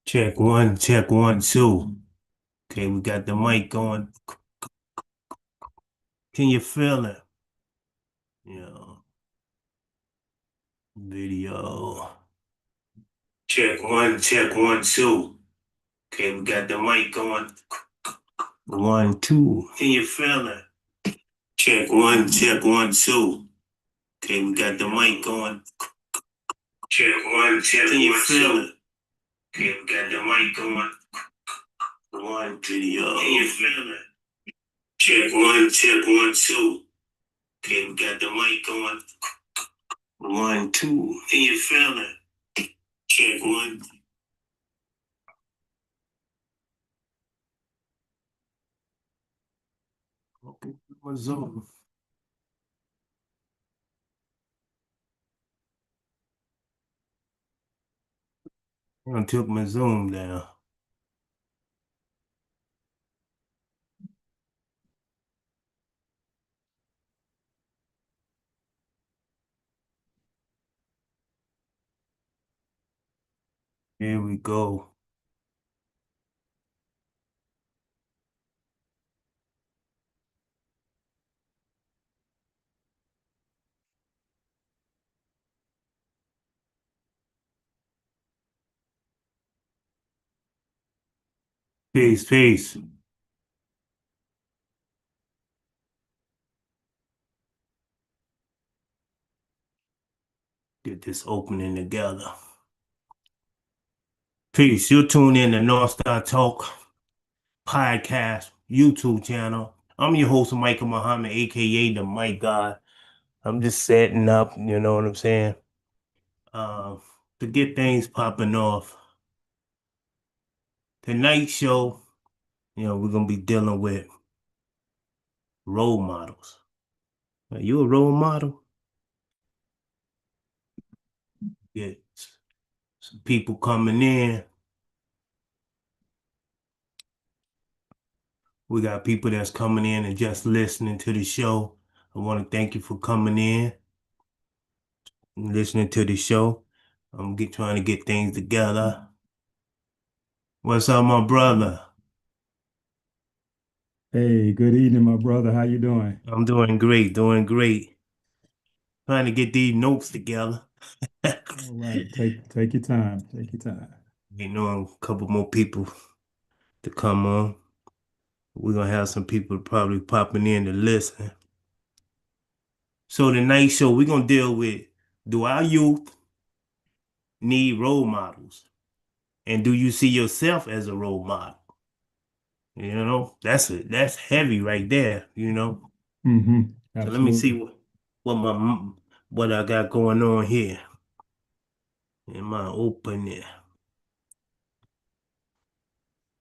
Check one, two. Okay, we got the mic going. Can you feel it? Yeah, video. Check one, two. Okay, we got the mic going. One, two. Can you feel it? Check one, two. Okay, we got the mic going. Can you feel it? Okay, we got the mic going. One video. Can you feel it? Check one, two. Okay, we got the mic going. One, two. Can you feel it? Check one. Okay, my Zoom. I took my Zoom down. Here we go. Peace, peace. Get this opening together. Peace. You tune in to North Star Talk podcast YouTube channel. I'm your host, Michael Muhammad, aka the Mike God. I'm just setting up, you know what I'm saying? Uh, to get things popping off. Tonight's show, we're gonna be dealing with role models. Are you a role model? Get some people coming in. We got people that's coming in and just listening to the show. I want to thank you for coming in and listening to the show. Trying to get things together. What's up, my brother? Hey, good evening, my brother. How you doing? I'm doing great, doing great. Trying to get these notes together. All right, take your time. Take your time. A couple more people to come on. We're gonna have some people probably popping in to listen. So tonight's show, we're gonna deal with, do our youth need role models? And do you see yourself as a role model? That's heavy right there. So let me see Absolutely. what my what I got going on here. Am I open there?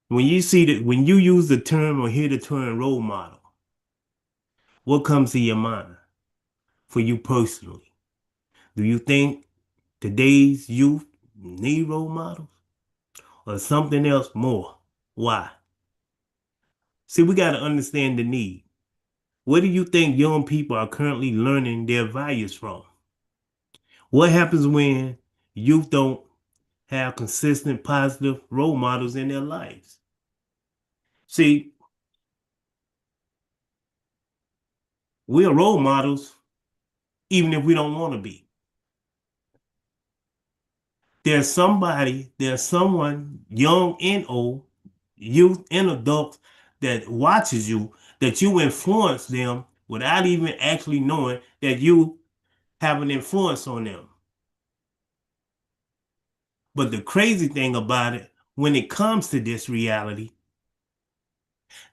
When you use the term or hear the term role model, what comes to your mind for you personally? Do you think today's youth need role models or something else more? Why? See, we got to understand the need. Where do you think young people are currently learning their values from? What happens when youth don't have consistent positive role models in their lives? See, we are role models even if we don't want to be. There's someone young and old, youth and adults that watches you, that you influence them without even actually knowing that you have an influence on them. But the crazy thing about it, when it comes to this reality,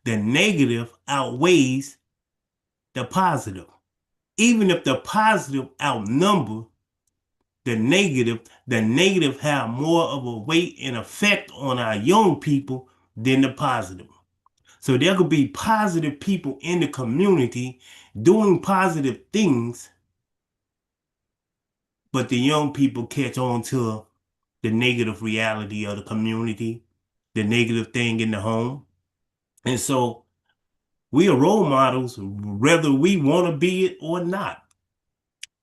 the negative outweighs the positive. Even if the positive outnumber the negative have more of a weight and effect on our young people than the positive. So there could be positive people in the community doing positive things, but the young people catch on to the negative reality of the community, the negative thing in the home. And so we are role models whether we want to be it or not.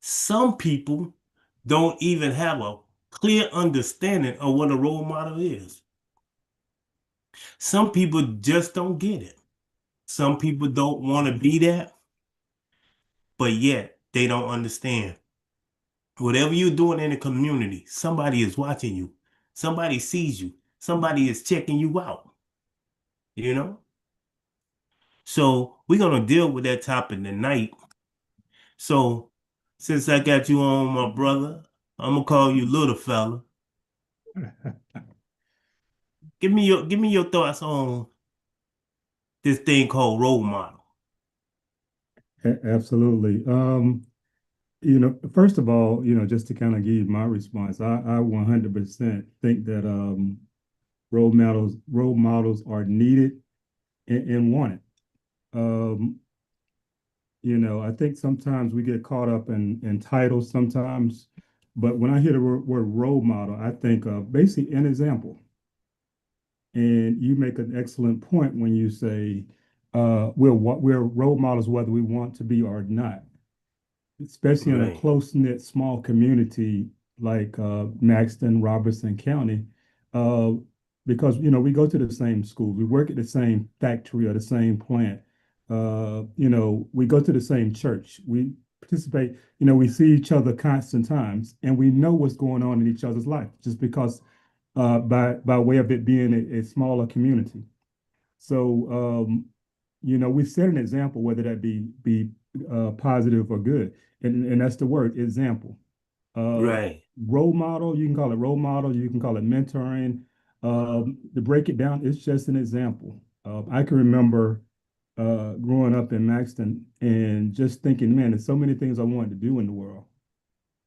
Some people don't even have a clear understanding of what a role model is. Some people just don't get it. Some people don't want to be that, but yet they don't understand. Whatever you're doing in the community, somebody is watching you. Somebody sees you. Somebody is checking you out, you know? So we're gonna deal with that topic tonight. So since I got you on, my brother, I'm gonna call you little fella. Give me your thoughts on this thing called role model. Absolutely. First of all, just to kind of give you my response, I 100% think that role models are needed and wanted. Um, I think sometimes we get caught up in titles sometimes, but when I hear the word role model, I think of basically an example. And you make an excellent point when you say we're role models whether we want to be or not, especially in a Right, close-knit small community like Maxton, Robertson County, uh, because we go to the same school, we work at the same factory or the same plant, we go to the same church, we participate, we see each other constant times, and we know what's going on in each other's life just because by way of it being a smaller community. So we set an example, whether that be positive or good, and that's the word example. Uh, right, Role model, you can call it role model, you can call it mentoring. To break it down, it's just an example. I can remember growing up in Maxton and just thinking, man, there's so many things I wanted to do in the world.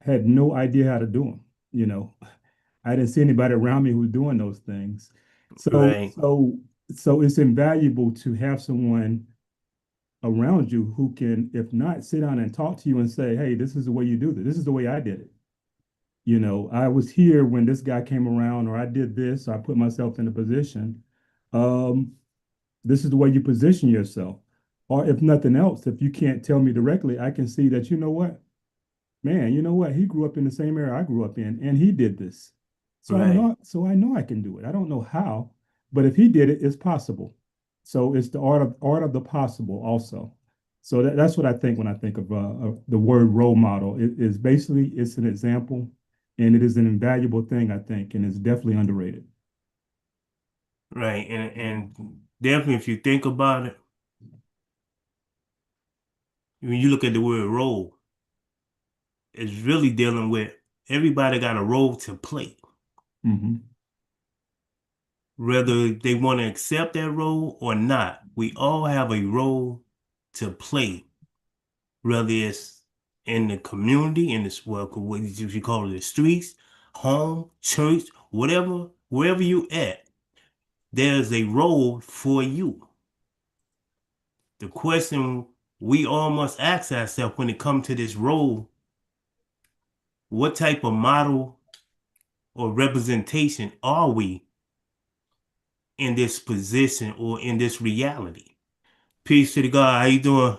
Had no idea how to do them. You know, I didn't see anybody around me who was doing those things. So, right, so, so it's invaluable to have someone around you who can, if not, sit down and talk to you and say, "Hey, this is the way you do this. This is the way I did it. I was here when this guy came around, or I did this, or I put myself in a position. Um, this is the way you position yourself. Or if nothing else, if you can't tell me directly, I can see that, man, he grew up in the same area I grew up in, and he did this. right, So I know I can do it. I don't know how, but if he did it, it's possible. So it's the art of the possible also. So that's what I think when I think of the word role model. It is basically it's an example, and it is an invaluable thing, I think, and it's definitely underrated. right. And definitely if you think about it, when you look at the word role, it's really dealing with everybody got a role to play. Hmm. Whether they want to accept that role or not, we all have a role to play, whether it's in the community, in this well, what you call it, the streets, home, church, whatever, wherever you at, there's a role for you. The question we all must ask ourselves when it comes to this role, what type of model or representation are we in this position or in this reality? Peace to the God. How you doing?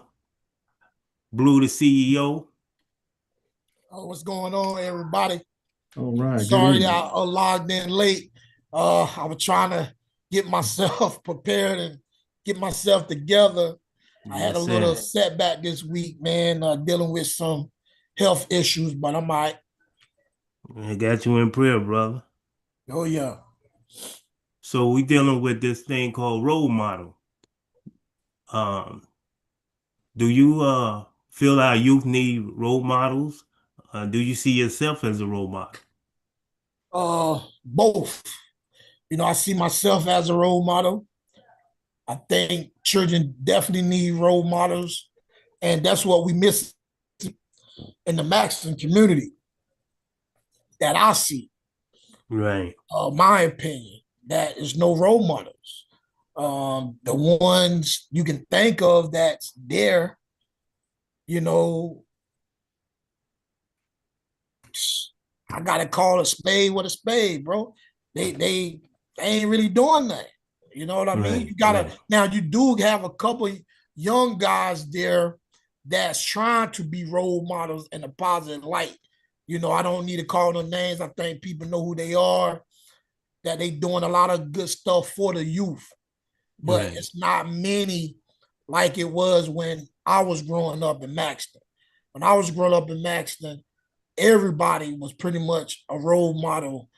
Blue, the CEO. What's going on, everybody? All right. Good Sorry evening. I logged in late. I was trying to get myself prepared and get myself together. I had a Yes, little sir. setback this week, man, dealing with some health issues, but I'm all right. I got you in prayer, brother. Oh, yeah. So we dealing with this thing called role model. Um, do you feel our youth need role models? Do you see yourself as a role model? Both. I see myself as a role model. I think children definitely need role models, and that's what we miss in the Maxton community that I see. Right, My opinion, that is no role models. The ones you can think of that's there, you know, I gotta call a spade with a spade, bro. They ain't really doing that. You know what I mean? right, You gotta right, now you do have a couple young guys there that's trying to be role models in a positive light. I don't need to call no names. I think people know who they are. that they doing a lot of good stuff for the youth, but Right. it's not many like it was when I was growing up in Maxton. When I was growing up in Maxton, everybody was pretty much a role model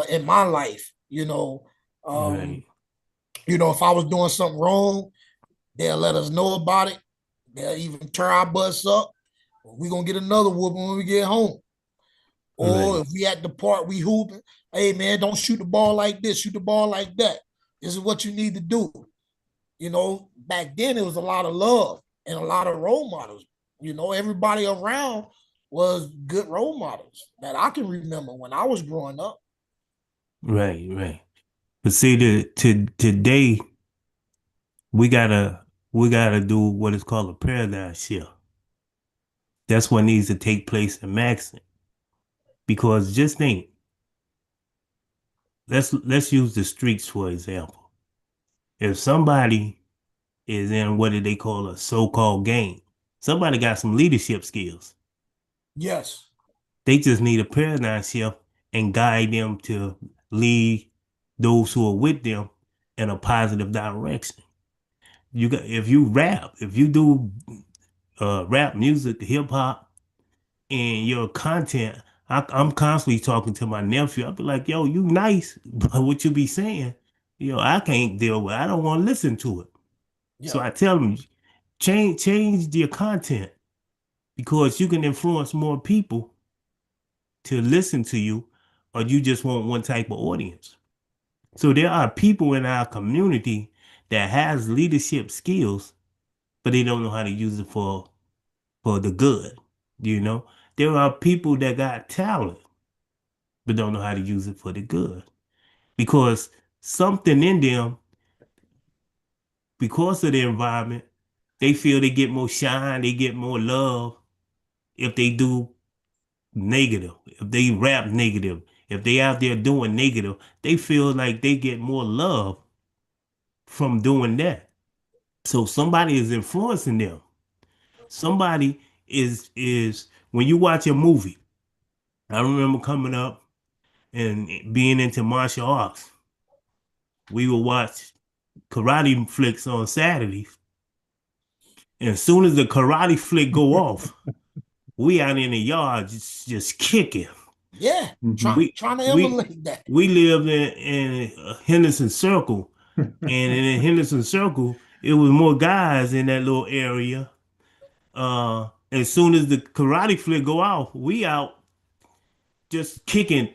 in my life. Right. If I was doing something wrong, they'll let us know about it. They'll even turn our bus up. We're gonna get another whooping when we get home. Or Right. if we at the park, we hooping. Hey man, don't shoot the ball like this, shoot the ball like that. This is what you need to do. Back then it was a lot of love and a lot of role models. Everybody around was good role models that I can remember when I was growing up. Right. Right. But see, today we gotta do what is called a paradigm shift. That's what needs to take place in Maxon. Because just think, let's use the streets for example. If somebody is in what do they call a so-called gang, somebody got some leadership skills. Yes. They just need a paradigm shift and guide them to lead those who are with them in a positive direction. If you rap, if you do rap music, hip hop, and your content, I'm constantly talking to my nephew. I'll be like, yo, you nice, but what you be saying, I can't deal with it. I don't want to listen to it. So Yeah. I tell him, change your content because you can influence more people to listen to you, or you just want one type of audience. So there are people in our community that has leadership skills, but they don't know how to use it for the good. You know, there are people that got talent, but don't know how to use it for the good because something in them, because of the environment, they feel they get more shine, they get more love if they do negative, if they rap negative, if they out there doing negative, they feel like they get more love from doing that. So somebody is influencing them. Somebody is when you watch a movie. I remember coming up and being into martial arts. We would watch karate flicks on Saturdays. And as soon as the karate flick go off, we out in the yard just kicking. Yeah. Mhm. Trying to We emulate that. we lived in Henderson Circle, and in Henderson Circle, it was more guys in that little area. As soon as the karate flick go off, we out just kicking,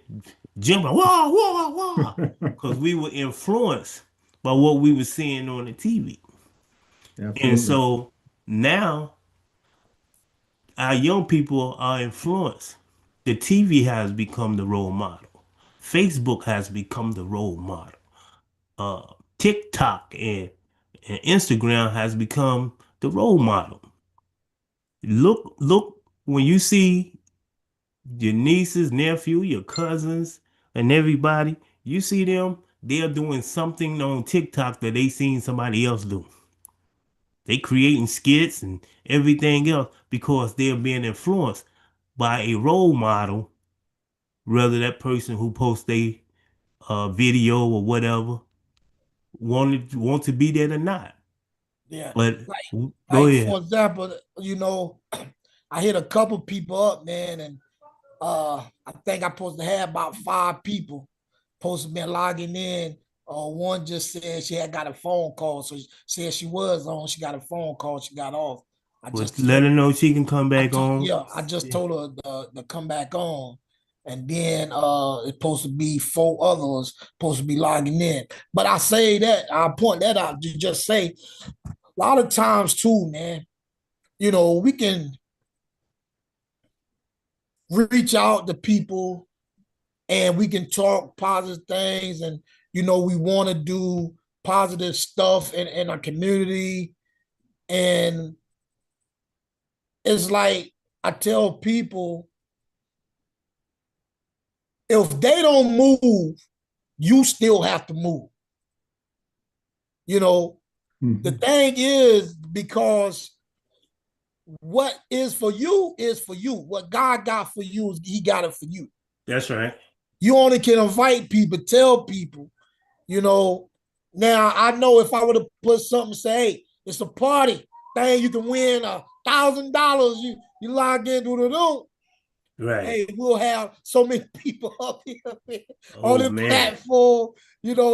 jumping, wah wah wah, because we were influenced by what we were seeing on the TV. And Absolutely. so now our young people are influenced. The TV has become the role model. Facebook has become the role model. Uh, TikTok and Instagram has become the role model. Look, when you see your nieces, nephew, your cousins, and everybody, you see them, they're doing something on TikTok that they seen somebody else do. They creating skits and everything else because they're being influenced by a role model, whether that person who posts a video or whatever want to be there or not. Yeah. But Like, go like ahead. for example, I hit a couple people up, man, and I think I supposed to have about 5 people supposed to be logging in. One just said she had got a phone call, so she said she was on. She got a phone call. She got off. I But just let told, her know she can come I back told, on. yeah, I just told her to come back on, and then it's supposed to be 4 others supposed to be logging in. But I point that out to just say a lot of times too, man. We can reach out to people and we can talk positive things, and we want to do positive stuff in our community. And it's like I tell people, if they don't move, you still have to move. The Mhm. thing is, because what is for you is for you. What God got for you, he got it for you. That's right. You only can invite people, tell people, you know. Now I know if I would have put something, say, hey, it's a party thing, you can win $1,000. You log in, do. Right. Hey, we'll have so many people up here on Oh the man. platform,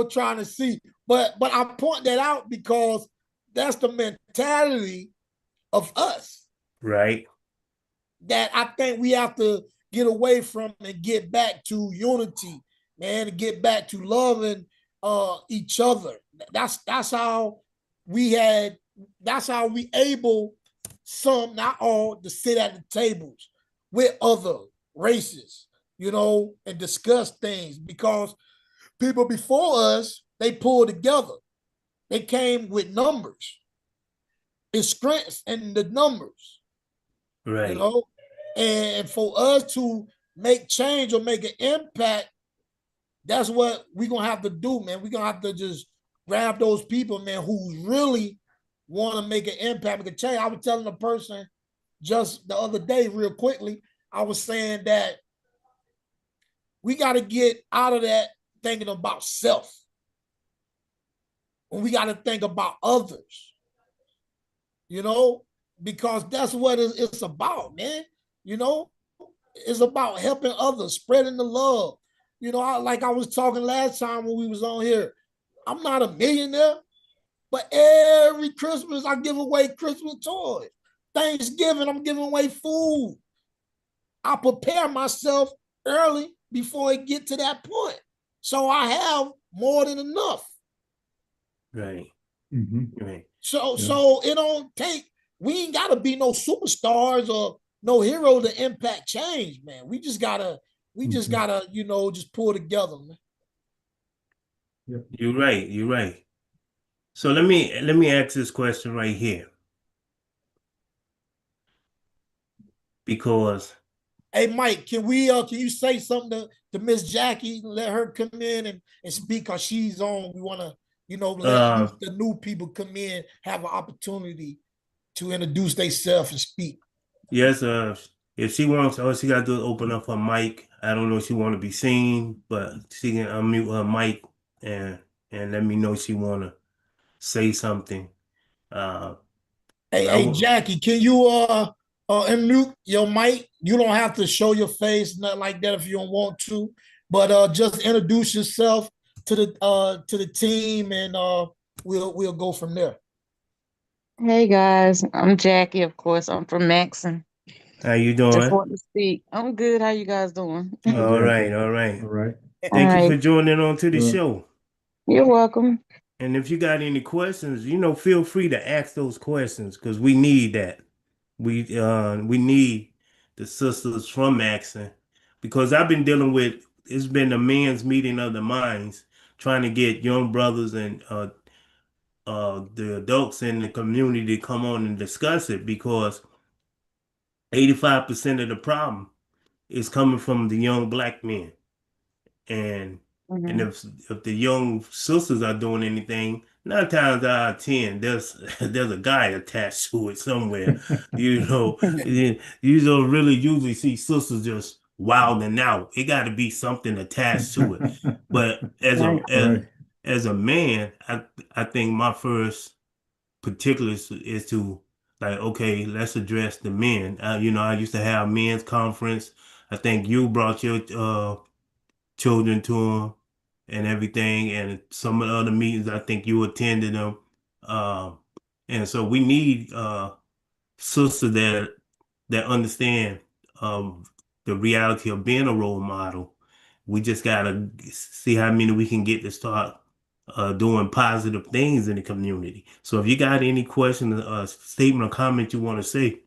trying to see. But I point that out because that's the mentality of us Right. that I think we have to get away from and get back to unity, man, and get back to loving each other. That's how we had. That's how we able, some, not all, to sit at the tables with other races, and discuss things, because people before us, they pulled together. They came with numbers. It's strengths in the numbers, you Right. know. And for us to make change or make an impact, that's what we're gonna have to do, man. We're gonna have to just grab those people, man, who really want to make an impact, make a change. I was telling a person just the other day, real quickly, I was saying that we got to get out of that thinking about self. And we got to think about others, because that's what it's about, man. You know, it's about helping others, spreading the love. Like I was talking last time when we was on here, I'm not a millionaire, but every Christmas I give away Christmas toys. Thanksgiving, I'm giving away food. I prepare myself early before it get to that point. So I have more than enough. Right. Mm-hmm. Right. So Yeah. so it don't take, we ain't gotta be no superstars or no hero to impact change, man. We just Mm-hmm. gotta, just pull together, man. Yep. You're right. You're right. So let me ask this question right here because Hey Mike, can you say something to Miss Jackie? Let her come in and speak, because she's on. We wanna, let at uh least the new people come in, have an opportunity to introduce themselves and speak. yes, if she wants, all she gotta do is open up her mic. I don't know if she want to be seen, but she can unmute her mic and let me know she wanna say something. Uh, Hey, I hey, will. Jackie, can you unmute your mic? You don't have to show your face, nothing like that if you don't want to, but just introduce yourself to the team, and we'll go from there. Hey guys, I'm Jackie, of course. I'm from Maxon. How you Just doing? want to speak. I'm good. How you guys doing? Hi, All Jackie. right, all right. All right. All Thank you right. for joining on to the Well, show. You're welcome. And if you got any questions, feel free to ask those questions because we need that. We need the sisters from Maxon because I've been dealing with, it's been a men's meeting of the minds trying to get young brothers and the adults in the community to come on and discuss it because 85% of the problem is coming from the young black men. And and Hmm. if the young sisters are doing anything, 9 times out of 10, there's a guy attached to it somewhere. You know, you don't really usually see sisters just wilding out. It got to be something attached to it. But as a Right. as, right. as a man, I think my first particulars is to like, okay, let's address the men. I used to have men's conference. I think you brought your children to them and everything. And some of the other meetings, I think you attended them. Um, and so we need sisters that understand the reality of being a role model. We just gotta see how many we can get to start doing positive things in the community. So if you got any question, statement, or comment you want to say,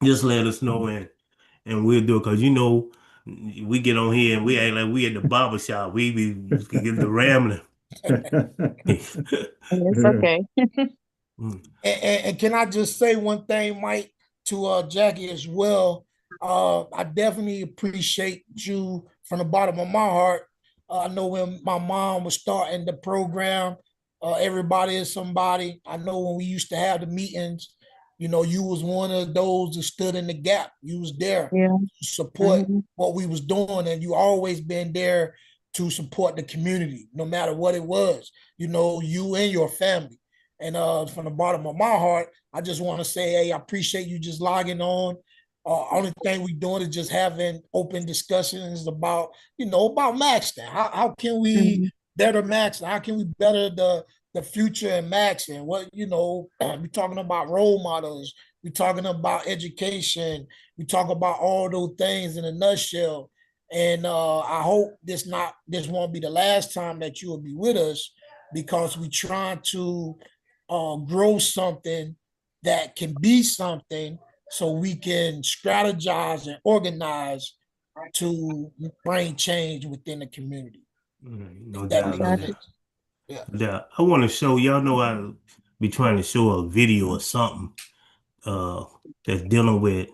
just let us know and we'll do it because we get on here and we act like we at the barber shop. We get the rambling. It's Yeah. okay. And can I just say one thing, Mike, to Jackie as well? I definitely appreciate you from the bottom of my heart. I know when my mom was starting the program, everybody is somebody. I know when we used to have the meetings, You know, you was one of those that stood in the gap. You was there Yeah. to support Mhm. what we was doing, and you always been there to support the community, no matter what it was. You know, you and your family. And from the bottom of my heart, I just want to say, hey, I appreciate you just logging on. Only thing we doing is just having open discussions about, about Maxton. How can we Mhm. better Maxton? How can we better the future in Maxton? What, we talking about role models. We talking about education. We talk about all those things in a nutshell. And I hope this won't be the last time that you will be with us, because we trying to grow something that can be something, so we can strategize and organize to bring change within the community. No If that doubt, makes no Gotcha. doubt. sense. Yeah. Yeah, I want to show y'all know I be trying to show a video or something uh that's dealing with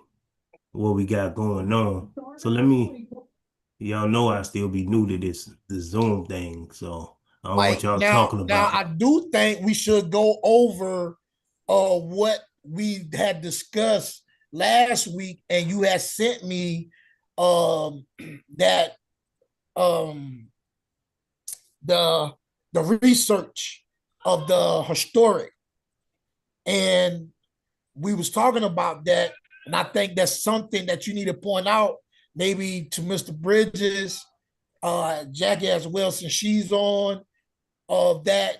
what we got going on. So y'all know I still be new to this Zoom thing, so I don't want Mike, y'all now talking now about I do think we should go over what we had discussed last week, and you had sent me that um the research of the historic, and we was talking about that, and I think that's something that you need to point out, maybe to Mr. Bridges, Jackie as well, since she's on, of that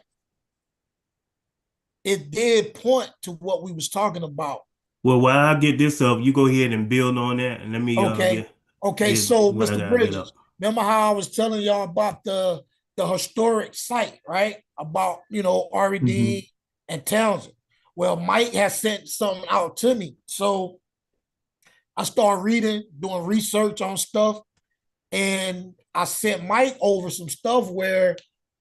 it did point to what we was talking about. well, while I get this up, you go ahead and build on that, and let me Okay. Okay, get so what I Mr. gotta get Bridges, up. remember how I was telling y'all about the historic site, right? About Mhm. RED and Townsend. Well, Mike has sent something out to me. So I started reading, doing research on stuff, and I sent Mike over some stuff where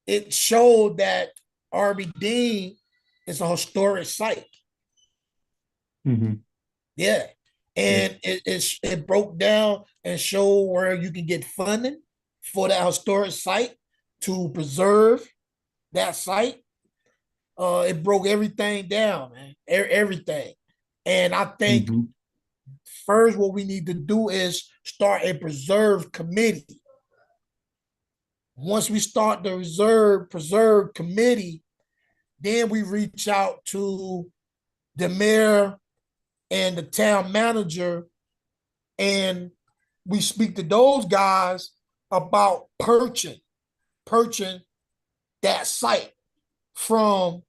it showed that RBD is a historic site. Mhm. Yeah. Yeah. And it broke down and showed where you can get funding for that historic site to preserve that site. It broke everything down, man. Everything. And I think Mhm. first what we need to do is start a preserve committee. Once we start the preserve committee, then we reach out to the mayor and the town manager, and we speak to those guys about purchasing that site from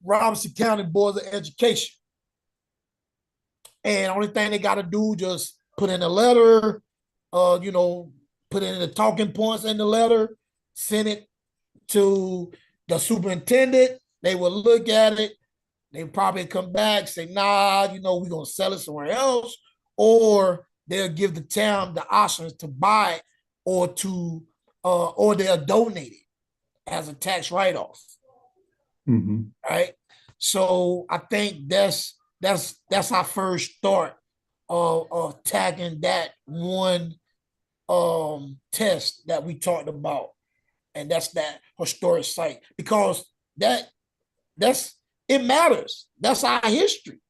Robinson County Board of Education. And only thing they got to do, just put in a letter, put in the talking points in the letter, send it to the superintendent. They will look at it. They probably come back, say, nah, we're going to sell it somewhere else. Or they'll give the town the options to buy it, or they'll donate it as a tax write-off. Mhm. Right. So I think that's our first start of tagging that one test that we talked about. And that's that historic site, because that's it matters. That's our history.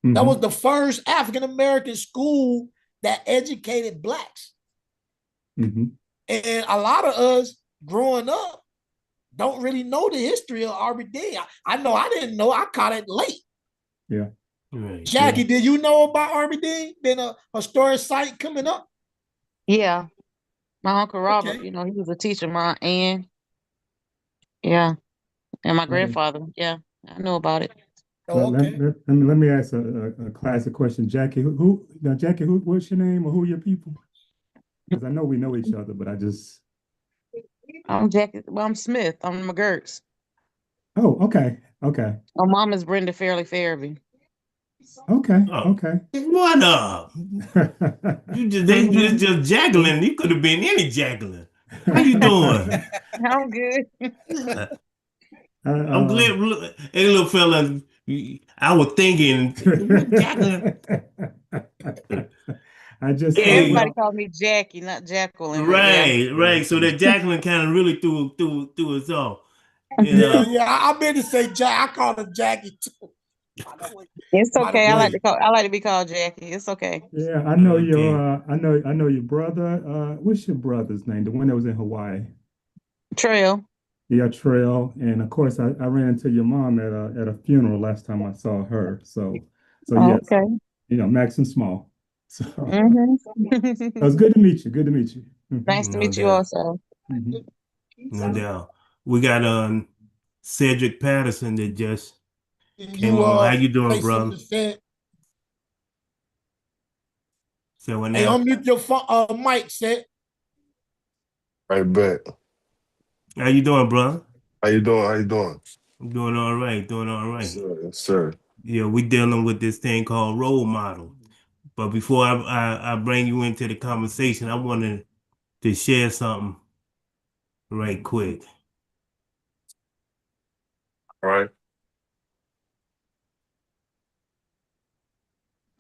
That was Mhm. the first African American school that educated blacks. Mhm. And a lot of us growing up don't really know the history of RBD. I know I didn't know. I caught it late. Yeah. Right. Jackie, did you know about RBD? Been a historic site coming up? Yeah. My Uncle Robert, Okay. he was a teacher, my aunt. Yeah. And my Right. grandfather. Yeah. I know about it. Oh, okay. Let me ask a classic question, Jackie. Jackie, what's your name or who are your people? Because I know we know each other, but I just. I'm Jackie. Well, I'm Smith. I'm McGurk's. Oh, okay, okay, My mom is Brenda Fairley Farabee. okay, Oh, okay. what up? Mm-hmm. It's just Jacqueline. You could have been any Jacqueline. How you doing? I'm good. I'm glad. Hey, little fella, I was thinking, Jacqueline. I just saw Hey, Everybody y'all. called me Jackie, not Jacqueline, but yeah. right, right. So that Jacqueline kind of really threw us off. And Yeah, yeah. I meant to say Jack. I called her Jackie too. It's By the okay. way, I like to be called Jackie. It's okay. Yeah, I know Okay. I know your brother. What's your brother's name? The one that was in Hawaii. Trail. Yeah, Trail. And of course I ran into your mom at a funeral last time I saw her. So yes, Okay. Max and Small. So it was Mm-hmm. good to meet you. Good to meet you. Nice to No meet you doubt. also. Mhm. No doubt. We got Cedric Patterson that just can came you on. How you doing, say something brother? to said? So what Hey, now? unmute your phone, mic, said. Right back. How you doing, brother? How you doing? How you doing? I'm doing all right. Doing all Yes, right. sir. Yes, sir. Yeah, we dealing with this thing called role model. But before I bring you into the conversation, I wanted to share something right quick. All right.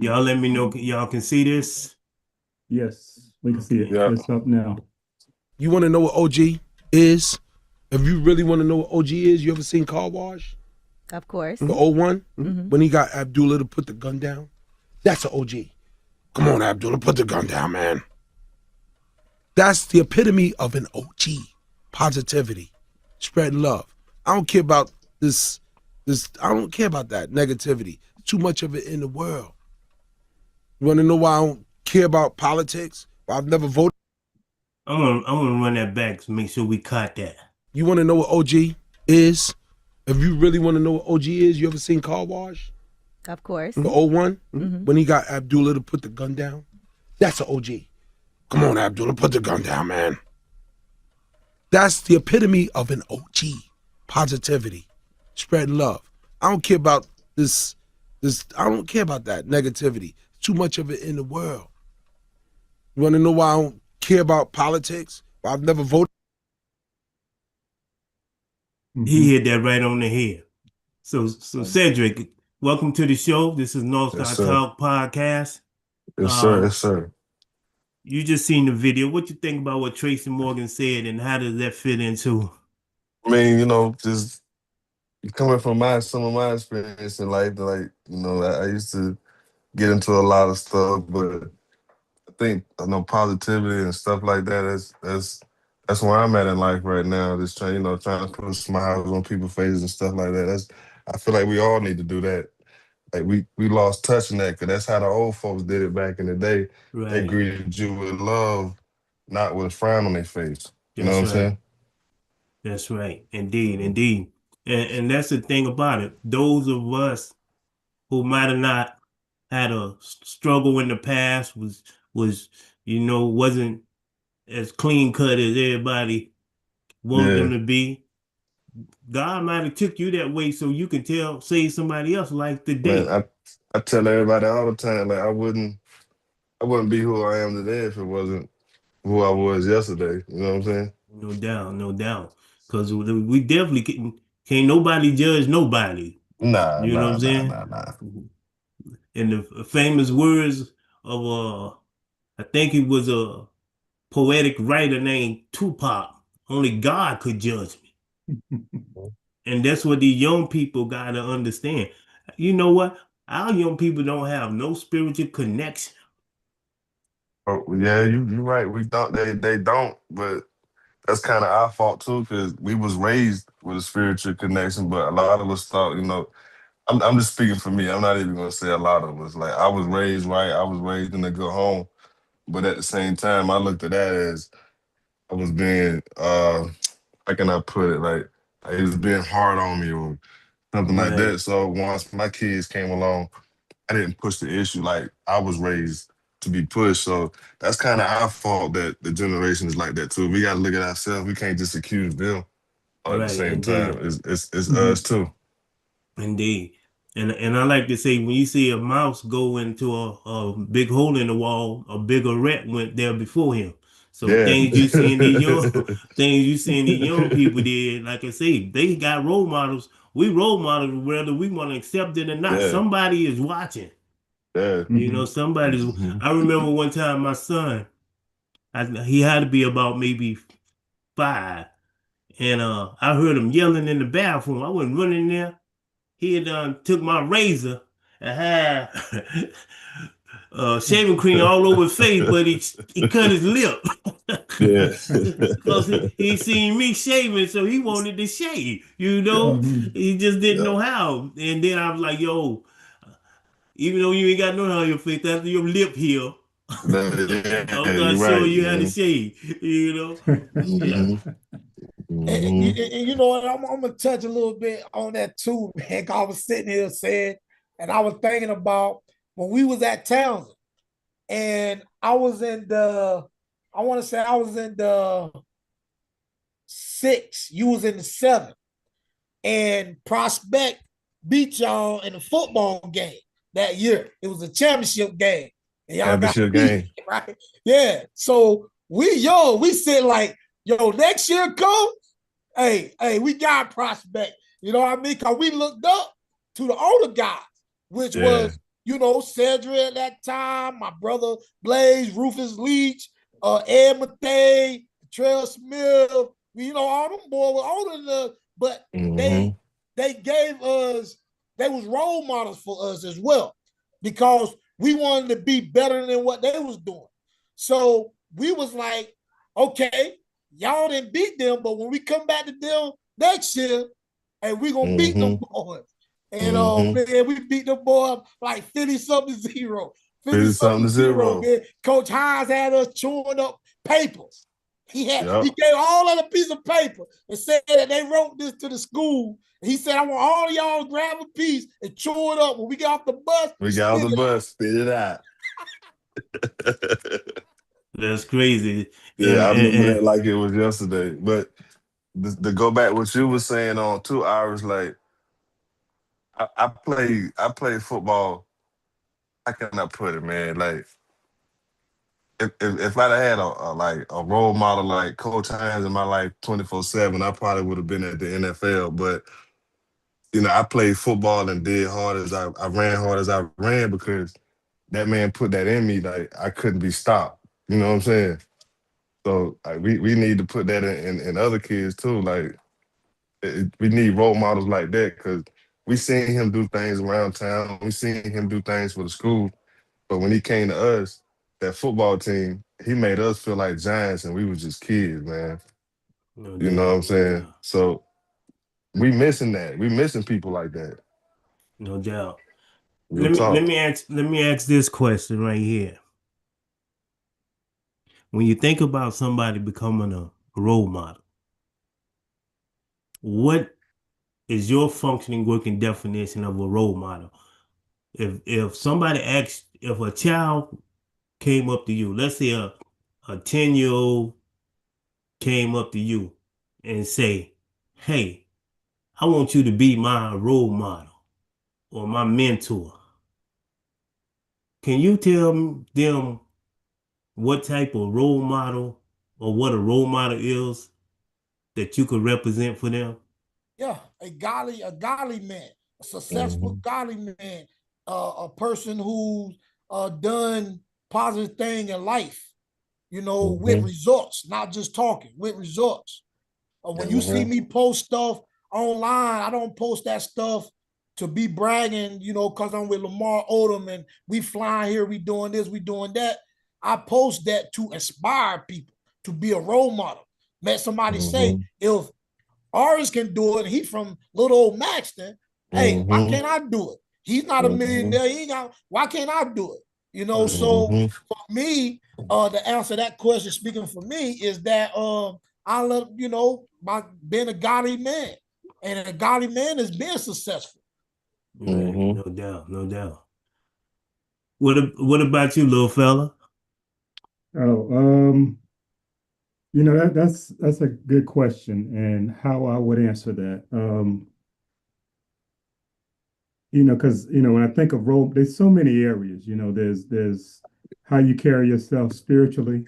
Y'all let me know. Y'all can see this? Yes, we can see Okay. it. Yeah. It's up now. You want to know what OG is? If you really want to know what OG is, you ever seen Car Wash? Of course. The old one? Mhm. When he got Abdullah to put the gun down? That's an OG. Come on, Abdullah, put the gun down, man. That's the epitome of an OG. Positivity. Spread love. I don't care about this, I don't care about that negativity. Too much of it in the world. You want to know why I don't care about politics? Why I've never voted? I'm gonna run that back to make sure we caught that. You want to know what OG is? If you really want to know what OG is, you ever seen Car Wash? Of course. The old one? Mhm. When he got Abdullah to put the gun down? That's an OG. Come on, Abdullah, put the gun down, man. That's the epitome of an OG. Positivity. Spread love. I don't care about this, I don't care about that negativity. Too much of it in the world. You want to know why I don't care about politics? Why I've never voted? He hit that right on the head. So Cedric, welcome to the show. This is North Yes, Star sir. Talk Podcast. Yes, sir. Um, Yes, sir. You just seen the video. What you think about what Tracy Morgan said, and how does that fit into? I mean, just coming from some of my experience in life, like, I used to get into a lot of stuff, but I think positivity and stuff like that. That's where I'm at in life right now. Just trying to put smiles on people's faces and stuff like that. I feel like we all need to do that. Like we lost touch in that because that's how the old folks did it back in the day. They Right. greeted you with love, not with a frown on their face. You know what That's I'm right. saying? That's right. Indeed, indeed. And that's the thing about it. Those of us who might have not had a struggle in the past was wasn't as clean cut as everybody want Yeah, them to be. God might have took you that way so you can save somebody else like man. today. I tell everybody all the time, like I wouldn't be who I am today if it wasn't who I was yesterday. You know what I'm saying? No doubt, no doubt. Because we definitely can't nobody judge nobody. Nah, You know what nah, I'm nah, saying? nah, nah. In the famous words of I think he was a poetic writer named Tupac. Only God could judge me. And that's what these young people gotta understand. You know what? Our young people don't have no spiritual connection. Oh, yeah, you right. We don't. They don't. But that's kind of our fault too, because we was raised with a spiritual connection. But a lot of us thought, I'm just speaking for me. I'm not even gonna say a lot of us. Like I was raised right. I was raised in a good home. But at the same time, I looked at that as I was being how can I put it? Like it was being hard on me or something like Right, that. So once my kids came along, I didn't push the issue like I was raised to be pushed. So that's kind of our fault that the generation is like that too. We got to look at ourselves. We can't just accuse them at the right, same time. indeed. It's Mhm. us too. Indeed. And I like to say when you see a mouse go into a big hole in the wall, a bigger rat went there before him. So Yeah. things you seeing these young people did, like I say, they got role models. We role models whether we want to accept it or not. Yeah. Somebody is watching. Yeah. Mhm. Somebody's. Mhm. I remember one time my son, he had to be about maybe 5, and I heard him yelling in the bathroom. I went running there. he had took my razor and had shaving cream all over his face, but he cut his lip. Yeah. Because he seen me shaving, so he wanted to shave, Mhm. He just didn't Yeah. know how. And then I was like, yo, even though you ain't got no hair on your face, after your lip heal, I'm Yeah, gonna you're show right, you how to man. shave. Yeah. Hmm. And Hmm. you know what? I'm gonna touch a little bit on that too, man. 'Cause I was sitting here saying, and I was thinking about when we was at Townsend, and I was in the, I want to say I was in the 6, you was in the 7, and Prospect beat y'all in the football game that year. It was a championship game, and y'all got Championship beat, game. right? Yeah. So we said like, yo, next year come, hey, we got Prospect. You know what I mean? Because we looked up to the older guys, which Yeah. was, Cedric at that time, my brother Blaze, Rufus Leach, Ed Mathay, Trail Smith, all them boys were older than us, but Hmm. they gave us, they was role models for us as well, because we wanted to be better than what they was doing. So we was like, okay, y'all didn't beat them, but when we come back to them next year, and we gonna beat them Hmm. boys. And Hmm. man, we beat them boys like 50-something-0. 50 something to 50-something-0, 0. man. Coach Hines had us chewing up papers. He Yep. gave all of a piece of paper and said that they wrote this to the school. He said, I want all of y'all to grab a piece and chew it up. When we get off the bus, We got off spit the it out. bus, spit it out. That's crazy. Yeah, I remember And that like it was yesterday. But to go back what you were saying on 2 hours, like I play football. How can I put it, man? Like if I'd had like a role model like Coach Hines in my life 24/7, I probably would have been at the NFL. But I played football and did hard as I ran hard as I ran because that man put that in me. Like I couldn't be stopped. You know what I'm saying? So like, we need to put that in other kids too. Like we need role models like that because we seen him do things around town. We seen him do things for the school. But when he came to us, that football team, he made us feel like giants and we was just kids, man. no You know what doubt, I'm no saying? doubt, So we missing that. We missing people like that. no doubt. Real Let talk. me ask this question right here. When you think about somebody becoming a role model, what is your functioning working definition of a role model? If somebody asks, if a child came up to you, let's say a 10-year-old came up to you and say, "Hey, I want you to be my role model or my mentor." Can you tell them what type of role model or what a role model is that you could represent for them? Yeah, a godly man, a successful Hmm. godly man, a person who's done positive thing in life, with Hmm. results, not just talking, with results. When you see Hmm. me post stuff online, I don't post that stuff to be bragging, because I'm with Lamar Odom and we flying here, we doing this, we doing that. I post that to inspire people, to be a role model. Let somebody say, Hmm. if Aris can do it, he from little old Maxton, hey, why Hmm. can't I do it? He's not a Hmm. millionaire. He ain't got, why can't I do it? So Hmm. for me, to answer that question, speaking for me, is that I love, by being a godly man. And a godly man is being successful. Right, Hmm. no doubt, no doubt. What about you, little fella? Oh, that's a good question, and how I would answer that. Because when I think of role, there's so many areas. There's how you carry yourself spiritually,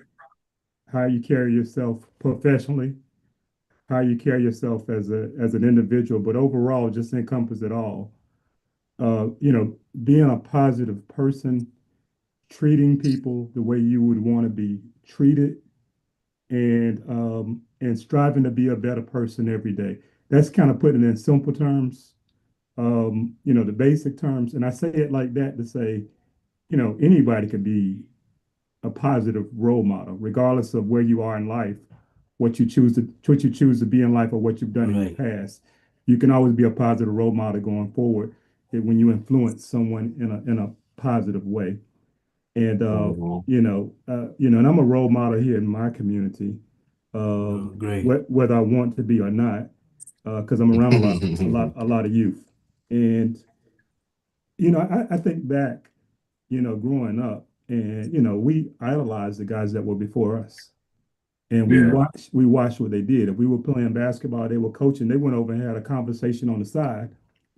how you carry yourself professionally, how you carry yourself as an individual, but overall, just encompass it all. Being a positive person, treating people the way you would want to be treated, and striving to be a better person every day. That's kind of putting it in simple terms. the basic terms, and I say it like that to say, anybody can be a positive role model, regardless of where you are in life, what you choose to be in life, or what you've done in your Right. past. You can always be a positive role model going forward when you influence someone in a positive way. And Mhm. and I'm a role model here in my community, Great. whether I want to be or not, because I'm around a lot of youth. And I think back, growing up, and we idolized the guys that were before us, and we Yeah. watched what they did. If we were playing basketball, they were coaching. They went over and had a conversation on the side.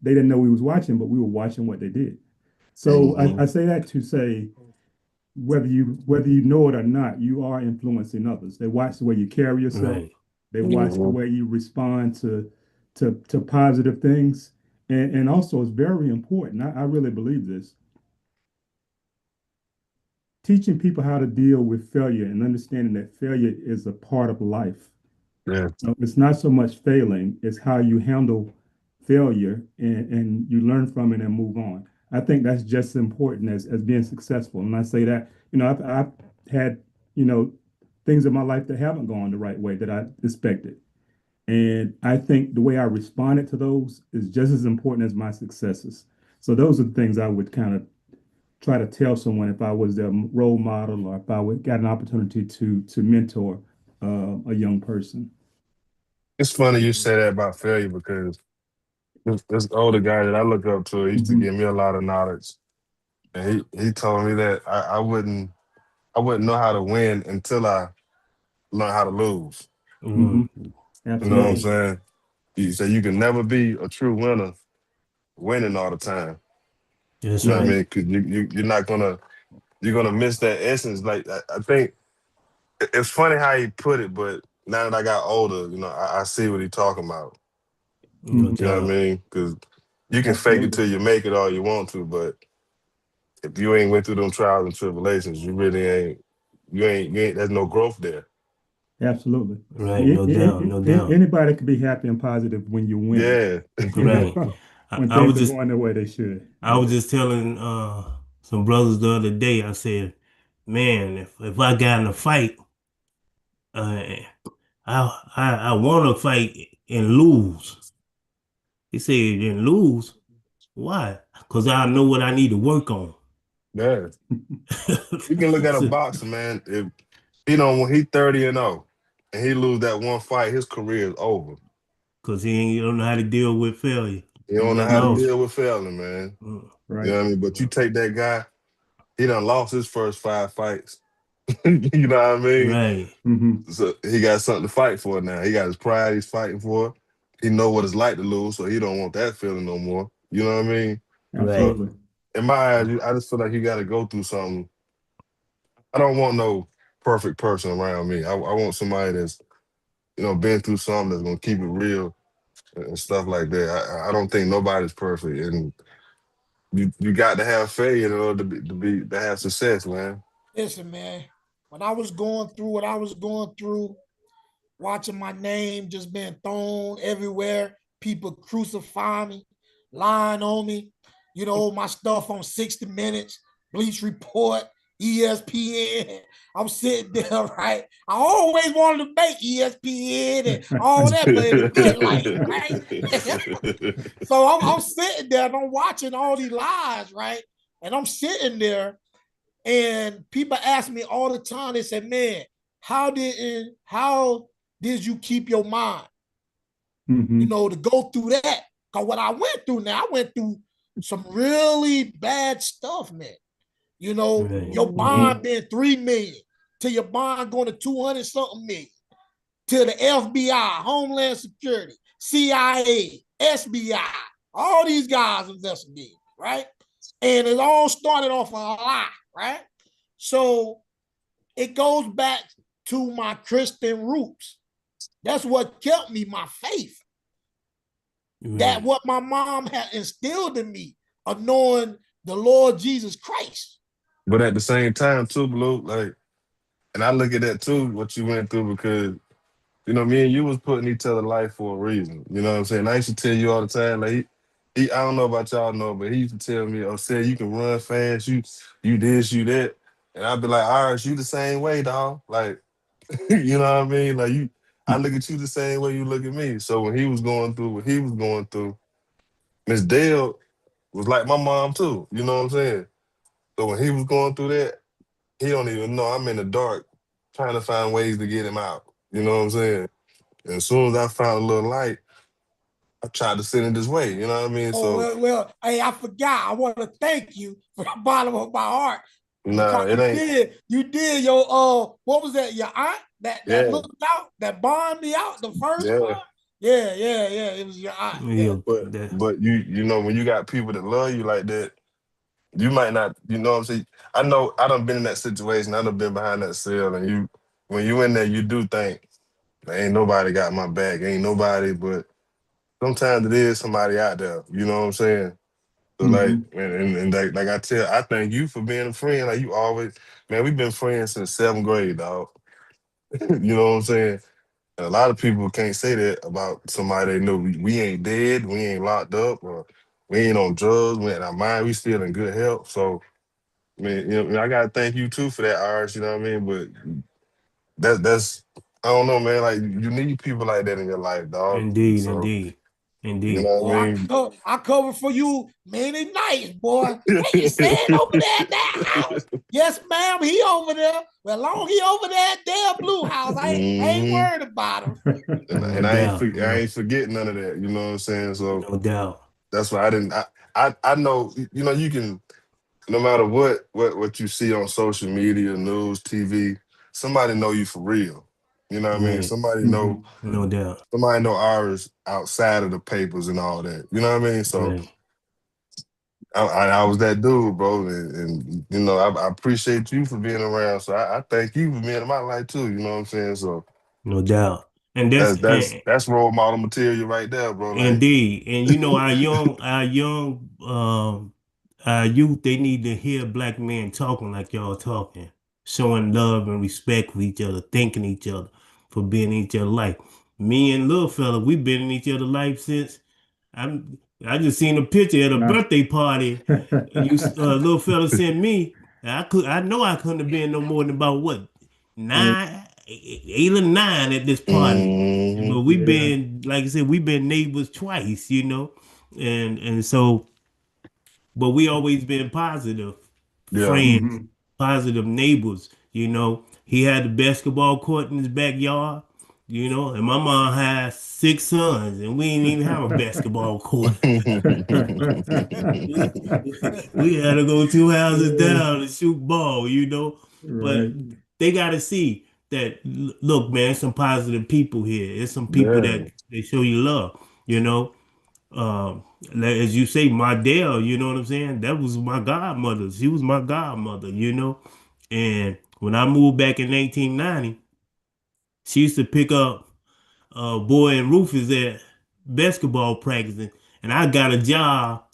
They didn't know we was watching, but we were watching what they did. So I Mhm. say that to say, whether you know it or not, you are influencing others. They watch the way you carry yourself. Right. They watch the Mhm. way you respond to positive things, and also it's very important. I really believe this. Teaching people how to deal with failure and understanding that failure is a part of life. Yeah. It's not so much failing; it's how you handle failure, and you learn from it and move on. I think that's just as important as being successful. And I say that, I've had, things in my life that haven't gone the right way that I expected. And I think the way I responded to those is just as important as my successes. So those are the things I would kind of try to tell someone if I was their role model, or if I would got an opportunity to mentor a young person. It's funny you say that about failure because this older guy that I look up to, he used to Hmm. give me a lot of knowledge. And he told me that I wouldn't know how to win until I learn how to lose. Hmm. Mm, You know what I'm Absolutely. right. saying? He said you can never be a true winner winning all the time. That's You know what I Hmm. right. mean? Because you're gonna miss that essence. Like I think it's funny how he put it, but now that I got older, I see what he's talking about. No Hmm. You know what I doubt. mean? Because you can fake it Absolutely. till you make it all you want to, but if you ain't went through them trials and tribulations, you really ain't. You ain't. There's no growth there. Absolutely. Right. No doubt. No doubt. Anybody can be happy and positive when you're winning, Yeah. Right. when I things was are just going the way they should. I was Yeah. just telling some brothers the other day. I said, man, if I got in a fight, uh, I want to fight and lose. He said, and lose. Why? Because I know what I need to work on. Yeah. You can look at a boxer, man. If when he 30-0 and he lose that one fight, his career is over. Because he don't know how to deal with failure. He He don't know just how to Hmm. lost. deal with failing, man. Mm, You Right. know what I mean? But you take that guy, he done lost his first 5 fights. You know what I mean? right. Hmm. So he got something to fight for now. He got his pride he's fighting for. He know what it's like to lose, so he don't want that feeling no more. You know what I mean? So Right. Absolutely. in my eyes, I just feel like you got to go through something. I don't want no perfect person around me. I want somebody that's been through something that's gonna keep it real and stuff like that. I don't think nobody's perfect, and you got to have failure in order to have success, man. Listen, man, when I was going through what I was going through, watching my name just being thrown everywhere, people crucify me, lying on me, my stuff on 60 Minutes, Bleach Report, ESPN. I'm sitting there, right? I always wanted to make ESPN and all that, but in a good light, right? So I'm sitting there and I'm watching all these lies, right? And I'm sitting there, and people ask me all the time, they say, man, how did you keep your mind, Hmm. to go through that? Because what I went through now, I went through some really bad stuff, man. Right. Your Mhm. bond being 3 million to your bond going to 200 something million, to the FBI, Homeland Security, CIA, SBI, all these guys investigating, right? And it all started off a lie, right? So it goes back to my Christian roots. That's what kept me, my faith. That Right. what my mom had instilled in me of knowing the Lord Jesus Christ. But at the same time, too, Blue, like, and I look at that too, what you went through, because me and you was putting each other life for a reason. You know what I'm saying? I used to tell you all the time, like, I don't know about y'all know, but he used to tell me, "Oh, said you can run fast, you this, you that," and I'd be like, "Iris, you the same way, dog." Like, you know what I mean? Like I look at you the same way you look at me. So when he was going through what he was going through, Miss Dale was like my mom too. You know what I'm saying? So when he was going through that, he don't even know I'm in the dark trying to find ways to get him out. You know what I'm saying? And as soon as I found a little light, I tried to send it his way. You know what I mean? Oh So well, hey, I forgot. I want to thank you from the bottom of my heart nah, because it ain't. you did your what was that? Your aunt that Yeah, looked out, that bonded me out the first yeah. time. Yeah, yeah, yeah. It was your aunt. Yeah. Yeah, But that, you know when you got people that love you like that, you might not. You know what I'm saying? I know I done been in that situation. I done been behind that cell, and when you in there, you do think ain't nobody got my back. Ain't nobody, but sometimes it is somebody out there. You know what I'm saying? So like, Mhm. and like I thank you for being a friend. Like you always, man, we've been friends since 7th grade, dog. You know what I'm saying? And a lot of people can't say that about somebody they know. We ain't dead, we ain't locked up, or we ain't on drugs. We in our mind, we still in good health. So, I mean, you know, I gotta thank you too for that, Irish. You know what I mean? But that's I don't know, man. Like you need people like that in your life, dog. indeed, So indeed, you indeed. know what Boy, I mean? I cover for you many nights, boy. Hey, you staying over there at that house? Yes, ma'am. He over there. Well, long he over there at their blue house. I ain't hmm worried about him. No and doubt, I ain't forgetting none of that. You know what I'm saying? So no doubt. that's why I didn't. I know. You know, you can no matter what you see on social media, news, TV, somebody know you for real. You know what I mean? Right, Mhm. no doubt. Somebody know ours outside of the papers and all that. You know what I mean? So Right. I was that dude, bro, and you know I appreciate you for being around. So I thank you for being in my life too. You know what I'm saying? So No doubt. And that's that's role model material right there, bro. Like indeed. And you know, our youth, they need to hear black men talking like y'all talking, showing love and respect for each other, thanking each other for being in each other's life. Me and little fella, we've been in each other's life since I'm I just seen a picture at a Nah. birthday party you little fella sent me. I know I couldn't have been no more than about what mm, 8 or 9 at this party. mhm, But we've Yeah. been, like I said, we've been neighbors twice, and so, but we always been positive yeah. friends, Mhm. positive neighbors. He had the basketball court in his backyard, and my mom had 6 sons, and we didn't even have a basketball court. we, we had to go 2 houses down to shoot ball. But Right. they got to see that, look, man, some positive people here. There's some people yeah. that they show you love, you know. Like, as you say, my Dale, you know what I'm saying? That was my godmother. She was my godmother. And when I moved back in 1990, she used to pick up Boy and Rufus at basketball practicing, and I got a job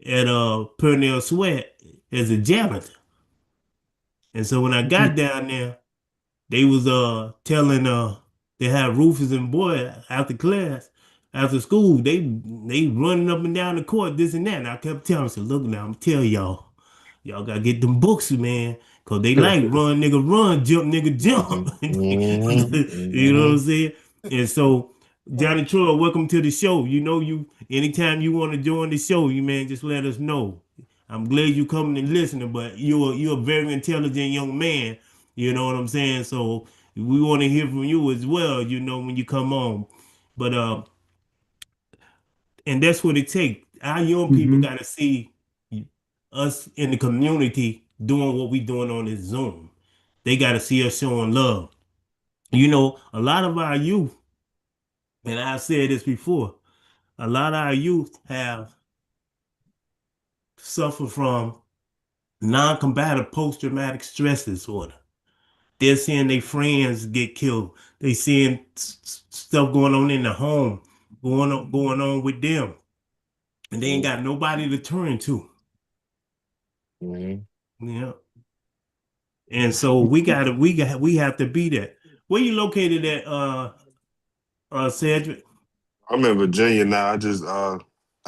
at Purnell Sweat as a janitor. And so when I got down there, they was telling they had Rufus and Boy after class, after school, they running up and down the court, this and that. And I kept telling them, I said, look now, I'm telling y'all gotta get them books, man. Cause they like run, nigga, run, jump, nigga, jump. Mhm, You know what I'm mhm. saying? And so, Johnny Troy, welcome to the show. You anytime you want to join the show, you man, just let us know. I'm glad you coming and listening, but you're a very intelligent young man. You know what I'm saying? So we want to hear from you as well, when you come on. But and that's what it takes. Our young people Mhm. gotta see us in the community doing what we doing on this Zoom. They gotta see us showing love. A lot of our youth, and I've said this before, a lot of our youth have suffered from non-combative post-traumatic stress disorder. They're seeing their friends get killed. They seeing stuff going on in the home, going on with them, and they ain't got nobody to turn to. Mhm. Yeah, and so we have to be that. Where you located at, Cedric? I'm in Virginia now. I just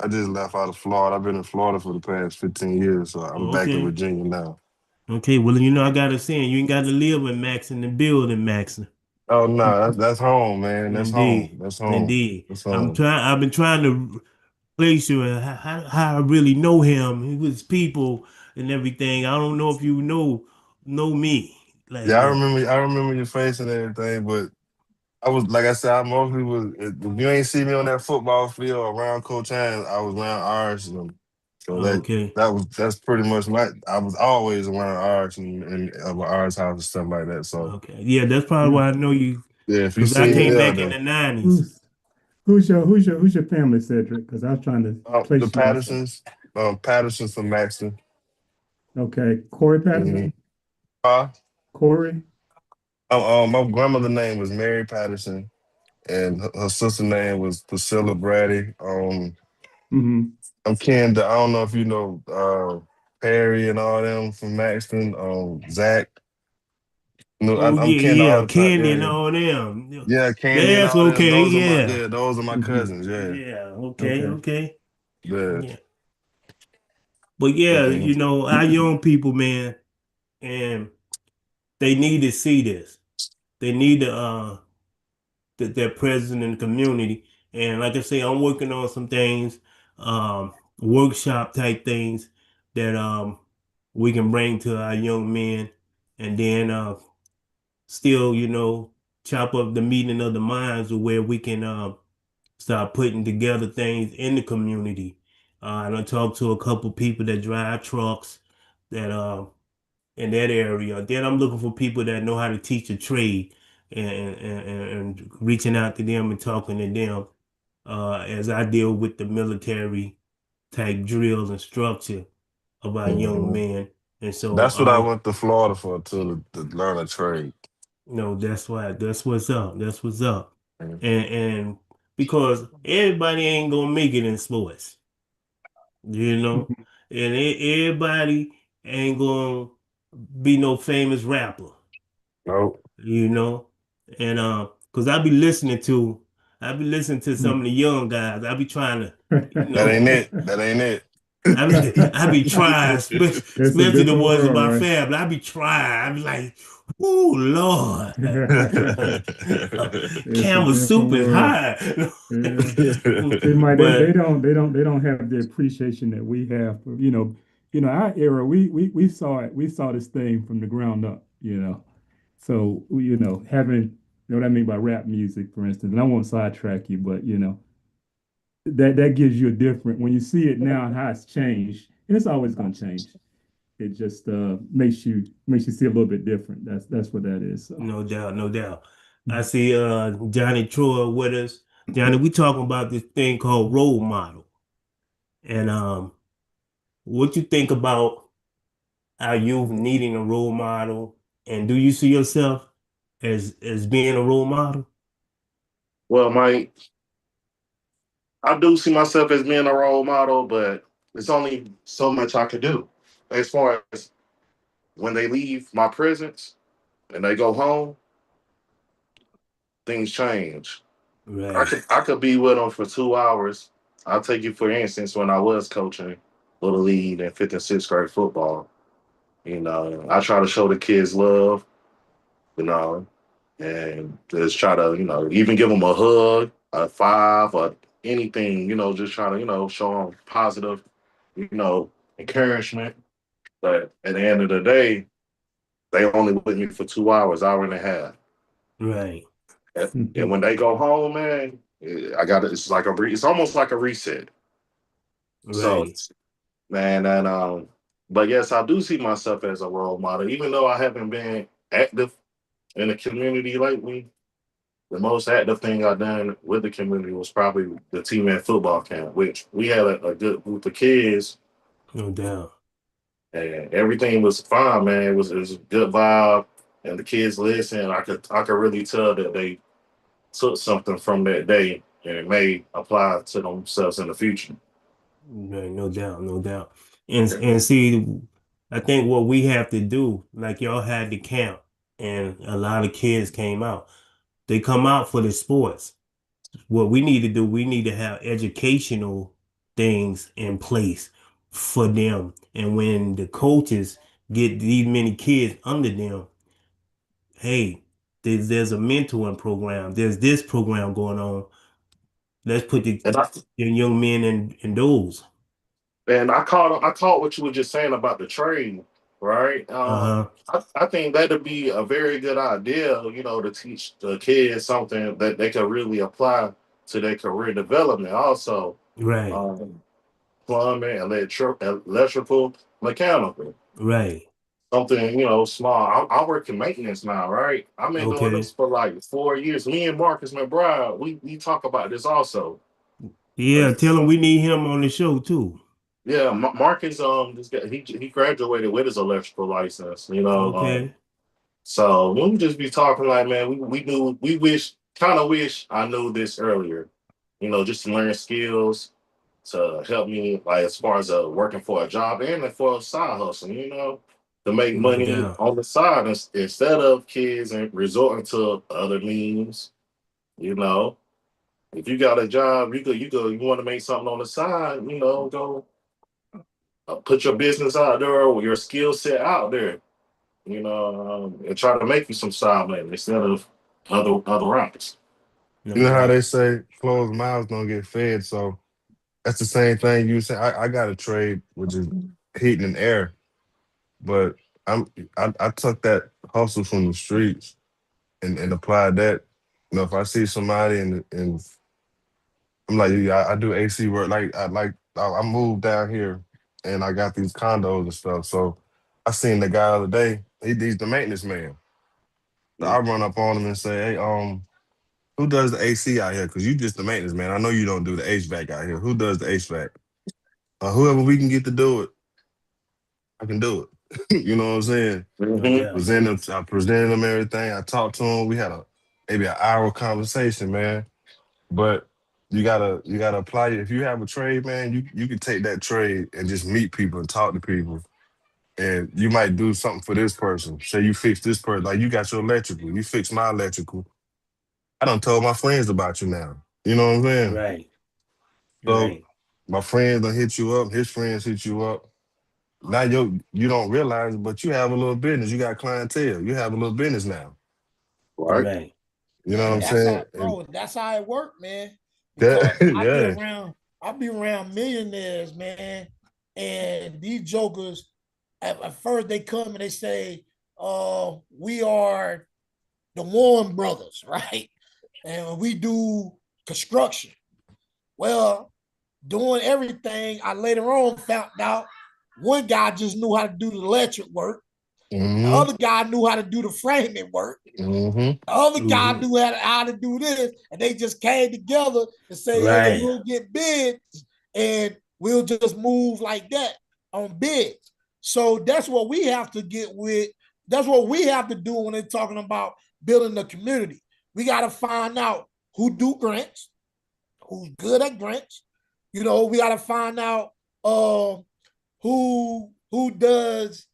I just left out of Florida. I've been in Florida for the past 15 years, so I'm back in Okay. Virginia now. Okay. Well, I gotta say, you ain't got to live with Max in the building, Max. Oh no, that's home, man. That's home. Indeed. That's home. Indeed. That's home. I've been trying to place you and how I really know him. He was people and everything. I don't know if you know me like Yeah, I that. remember. I remember your face and everything, but I was like I said, I mostly was. If you ain't see me on that football field around Coach Hans, I was around ours, and so Okay. that's pretty much my. I was always around ours and ours house and stuff like that. So Okay. Yeah, that's probably Yeah. why I know you yeah, if you because I see me came there, back in then the 90s. Who's who's your family, Cedric? Because I was trying to the place you also. Pattersons, Pattersons from Maxton. Okay, Corey Mm-hmm. Patterson. Corey. My grandmother name was Mary Patterson, and her sister name was Priscilla Brady. Mm-hmm. I'm Ken. I don't know if you know Perry and all them from Maxton. Zach. No, Oh I'm yeah, Ken to all yeah, the time. Candy Yeah, and yeah, all them. Yeah. yeah. Candy and That's all them. okay. Those are my Yeah. those are my Mm-hmm. cousins. Yeah, Yeah. Okay. Okay. Okay. yeah. Yeah. But yeah, Mhm. our young people, man, and they need to see this. They need to their presence in the community. And like I say, I'm working on some things, workshop type things that we can bring to our young men, and then still, chop up the meeting of the minds of where we can start putting together things in the community. And I talked to a couple people that drive trucks that in that area. Then I'm looking for people that know how to teach a trade and reaching out to them and talking to them as I deal with the military type drills and structure of our young Mhm. men. And so, That's what I went to Florida for to learn a trade. that's what's up. That's what's up. Mhm. And because everybody ain't gonna make it in sports, you know, and everybody ain't gonna be no famous rapper. Nope, you know. And because I be listening to some of the young guys. I be trying to, you that know, ain't it. That ain't it. I be trying, It's a especially the different ones in world, my right? family. I be trying. I be like, oh Lord, It's a camera different soup is world. high. Yeah. See, Mike, they, they But don't they don't they don't have the appreciation that we have. Our era, we saw it, we saw this thing from the ground up, So having what I mean by rap music, for instance, and I won't sidetrack you, but that gives you a different when you see it now and how it's changed, and it's always going to change. It just makes you see a little bit different. That's what that is. So. no doubt, no doubt. I see Johnny Troy with us. Johnny, we talking about this thing called role model. And what you think about our youth needing a role model, and do you see yourself as being a role model? Well, Mike, I do see myself as being a role model, but there's only so much I could do. As far as when they leave my presence and they go home, things change. I Right. could I could be with them for 2 hours. I'll take you for instance when I was coaching little league and fifth and sixth grade football. I try to show the kids love, you know, and just try to, even give them a hug, a five, or anything, just try to, show them positive, you know, encouragement. But at the end of the day, they only with me for 2 hours, hour and a half. Right. And when they go home, man, I got it. It's like it's almost like a reset. So, Right. man, and but yes, I do see myself as a role model, even though I haven't been active in the community lately. The most active thing I done with the community was probably the T-Man football camp, which we had a good group of kids No doubt. and everything was fine, man. It was a good vibe and the kids listened. I could really tell that they took something from that day and it may apply to themselves in the future. Right. No doubt. No doubt. And see, I think what we have to do, like y'all had the camp, and a lot of kids came out. They come out for the sports. What we need to do, we need to have educational things in place for them. And when the coaches get these many kids under them, hey, there's a mentoring program. There's this program going on. Let's put the And I young men in those. and I caught what you were just saying about the trade, right? Uh-huh. I think that'd be a very good idea, to teach the kids something that they can really apply to their career development. Also, Right. um, plumbing, electrical, mechanical. Right. Something, small. I work in maintenance now, right? I've been doing Okay. this for like 4 years. Me and Marcus McBride, we talk about this also. Yeah, tell him we need him on the show too. Yeah, Marcus, this guy, he graduated with his electrical license, Okay. so we'll just be talking like, man, we kind of wish I knew this earlier, just to learn skills to help me, like, as far as working for a job and for a side hustle, to make No money doubt. on the side instead of kids and resorting to other means, you know. If you got a job, you want to make something on the side, go put your business out there or your skill set out there, and try to make you some side money instead of other routes. No You know how doubt. they say closed mouths don't get fed, so that's the same thing you say. I got a trade which is heating and air, but I took that hustle from the streets and applied that. If I see somebody and I'm like, yeah, I do AC work. I moved down here and I got these condos and stuff. So I seen the guy the other day. He's the maintenance man. So I run up on him and say, hey, who does the AC out here? Because you just the maintenance man. I know you don't do the HVAC out here. Who does the HVAC? Whoever we can get to do it, I can do it. You know what I'm saying? No Mm-hmm. doubt. I presented him everything. I talked to him. We had maybe an hour conversation, man. But you gotta apply it. If you have a trade, man, you can take that trade and just meet people and talk to people. And you might do something for this person. Say you fix this person, like you got your electrical, you fix my electrical. I done told my friends about you now. You know what I'm saying? Right. So Right. my friends done hit you up, his friends hit you up. Now you don't realize, but you have a little business. You got clientele. You have a little business now. Right. Right. You know what And I'm that's saying? how, bro. That's how it worked, man. That, Because yeah. I be around millionaires, man, and these jokers. At first, they come and they say, we are the Warren Brothers, right? And we do construction. Well, doing everything, I later on found out one guy just knew how to do the electric work. The Mm-hmm. other guy knew how to do the framing work. Mm-hmm. The other guy Mhm. knew how to do this, and they just came together and say, "Hey, Right. we'll get bids, and we'll just move like that on bids." So that's what we have to get with. That's what we have to do when they're talking about building the community. We got to find out who do grants, who's good at grants. We got to find out who does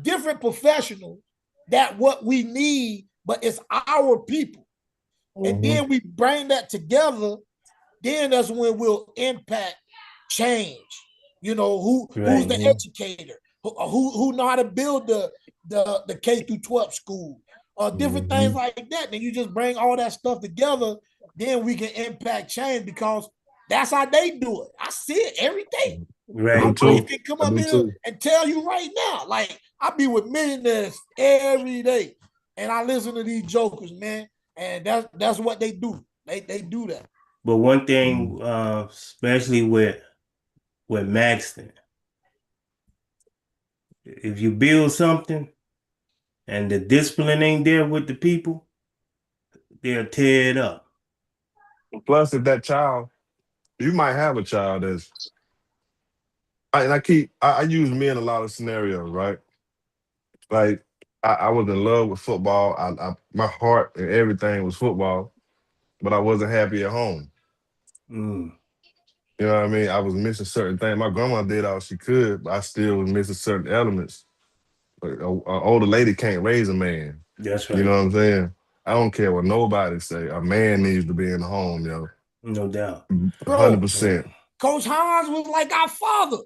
different professionals that what we need, but it's our people. And then we bring that together, then that's when we'll impact change. Who's Right. the educator, who know how to build the K through 12 school, different things like that. Then you just bring all that stuff together, then we can impact change because that's how they do it. I see it every day. I Right. do My too. wife can come I up do here too. and tell you right now, like I be with millionaires every day, and I listen to these jokers, man, and that's what they do. They do that. But one thing, especially with Maxton, if you build something and the discipline ain't there with the people, they'll tear it up. Plus, if that child, you might have a child I use me in a lot of scenarios, right? Like I was in love with football. My heart and everything was football, but I wasn't happy at home. Mm. You know what I mean? I was missing certain things. My grandma did all she could, but I still was missing certain elements. But an older lady can't raise a man. That's You know right. what I'm saying? I don't care what nobody say. A man needs to be in the home, yo. No doubt. Bro, 100%. Coach Hines was like our father.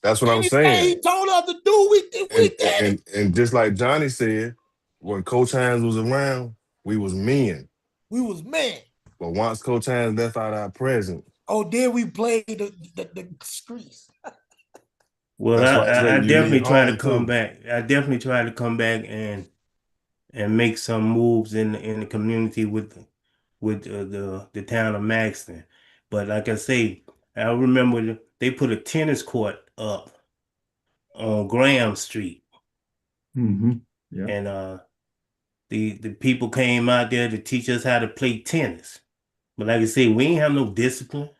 That's what I'm Anything saying. he told us to do, we did it. And just like Johnny said, when Coach Hines was around, we was men. We was men. But once Coach Hines left out our presence, oh, then we played the streets. Well, That's why I say I you definitely need try to home, come too. back. I definitely try to come back and make some moves in the community with the town of Maxton. But like I say, I remember they put a tennis court up on Graham Street, Mm-hmm. Yeah. and the people came out there to teach us how to play tennis. But like I say, we ain't have no discipline.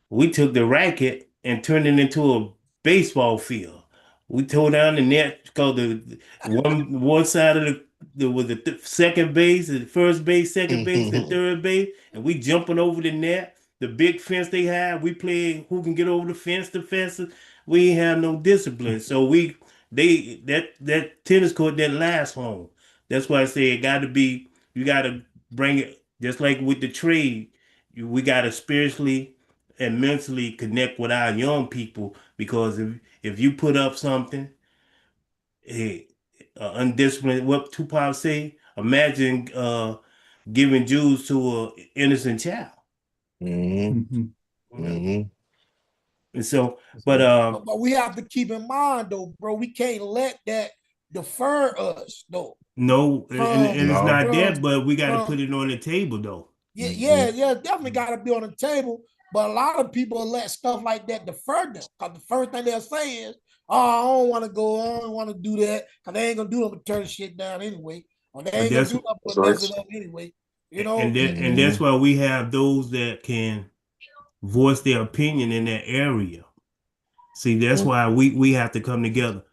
We took the racket and turned it into a baseball field. We tore down the net because the one side of the was the second base, the first base, second base, and third base, and we jumping over the net. The big fence they had, we played who can get over the fence. The fences, we ain't have no discipline. So that tennis court didn't last long. That's why I say it got to be. You got to bring it just like with the trade. We got to spiritually and mentally connect with our young people, because if you put up something, hey, undisciplined, what Tupac say? Imagine giving Jews to an innocent child. Mm-hmm. Mm-hmm. Mm-hmm. And so, That's but right. But we have to keep in mind, though, bro, we can't let that defer us, though. no, and it's No. not that, but we got to from put it on the table, though. yeah, definitely got to be on the table. But a lot of people let stuff like that defer them, because the first thing they'll say is, "Oh, I don't want to go. I don't want to do that, because they ain't gonna do nothing but turn shit down anyway, or they But ain't gonna that's do nothing but So mess it up anyway." You know, and that's why we have those that can voice their opinion in that area. See, that's why we have to come together.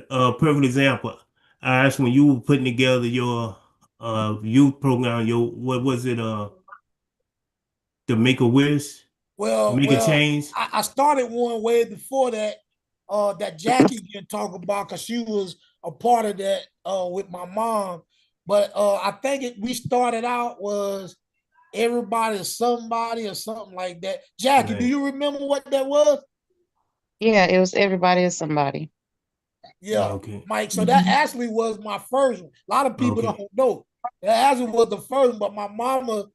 Perfect example. I asked when you were putting together your youth program, your what was it, to make a wish, make a well, change. I started one way before that. That Jackie can talk about, because she was a part of that with my mom. But I think we started out was everybody is somebody or something like that. Jackie, do Right. you remember what that was? Yeah, it was everybody or somebody. Yeah, Okay. Mike. So that actually was my first one. A lot of people Okay. don't know. That actually was the first one, but my mama,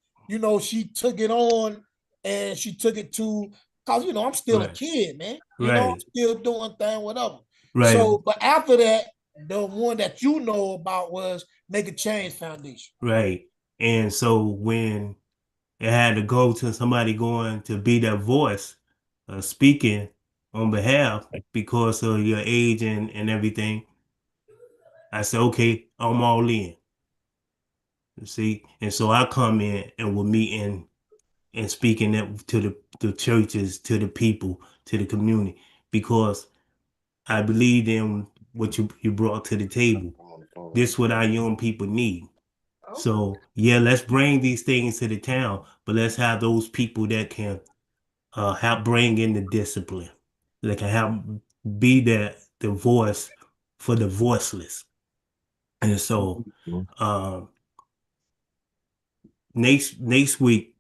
she took it on, and she took it to, because I'm still a Right. kid, man. I'm Right. still doing things, whatever. Right. So, but after that, the one that you know about was Make a Change Foundation. Right. And so when it had to go to somebody going to be that voice, speaking on behalf because of your age and everything, I said, okay, I'm all in. You see, and so I come in and we're meeting and speaking that to the churches, to the people, to the community, because I believe in what you brought to the table. This is what our young people need. So yeah, let's bring these things to the town, but let's have those people that can help bring in the discipline, that can help be the voice for the voiceless. And so um, next week